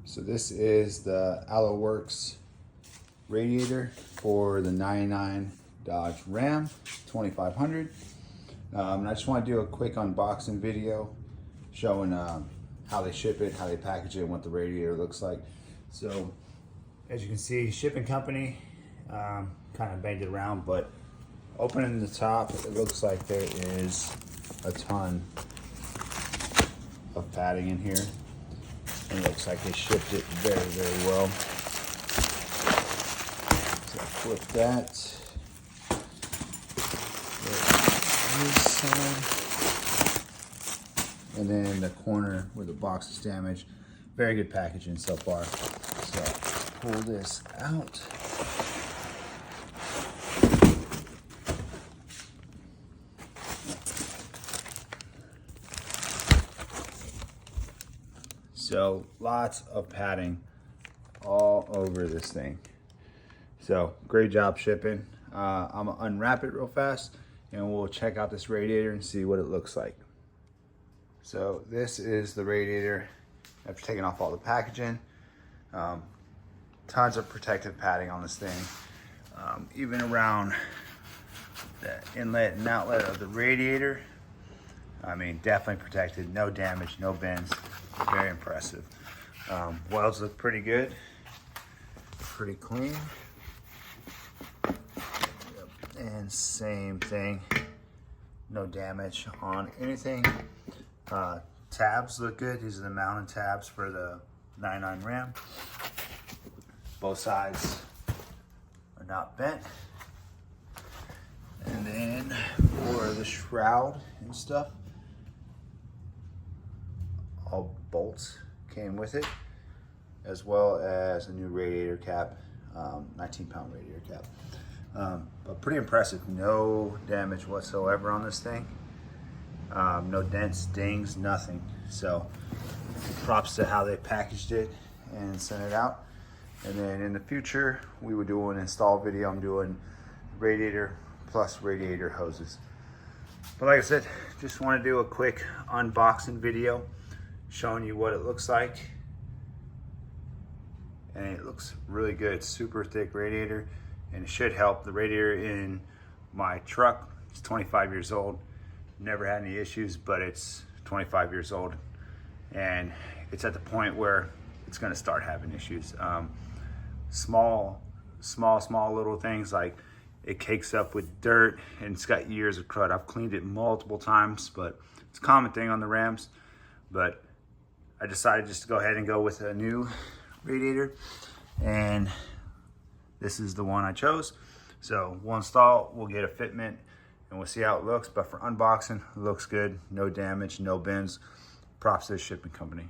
So this is the Alloyworks radiator for the 99 Dodge Ram 2500. And I just want to do a quick unboxing video showing how they ship it, how they package it, and what the radiator looks like. So as you can see, shipping company kind of banged it around, but opening the top, it looks like there is a ton of padding in here. And it looks like they shipped it very, very well. So flip that. This side. And then the corner where the box is damaged. Very good packaging so far. So pull this out. So lots of padding all over this thing. So great job shipping. I'm gonna unwrap it real fast and we'll check out this radiator and see what it looks like. So this is the radiator after taking off all the packaging. Tons of protective padding on this thing. Even around the inlet and outlet of the radiator. I mean, definitely protected, no damage, no bends. Very impressive. Welds look pretty good, pretty clean. Yep. And same thing, no damage on anything. Tabs look good. These are the mounting tabs for the 99 Ram. Both sides are not bent. And then for the shroud and stuff, all bolts came with it, as well as a new radiator cap, 19-pound radiator cap. But pretty impressive. No damage whatsoever on this thing. No dents, dings, nothing. So props to how they packaged it and sent it out. And then in the future, we would do an install video. I'm doing radiator plus radiator hoses. But like I said, just want to do a quick unboxing video showing you what it looks like. And it looks really good. Super thick radiator, and it should help. The radiator in my truck is 25 years old. Never had any issues, but it's 25 years old and it's at the point where it's going to start having issues. Small little things like it cakes up with dirt and it's got years of crud. I've cleaned it multiple times, but it's a common thing on the Rams. But I decided just to go ahead and go with a new radiator, and this is the one I chose. So we'll install, we'll get a fitment, and we'll see how it looks. But for unboxing, it looks good. No damage, no bends. Props to the shipping company.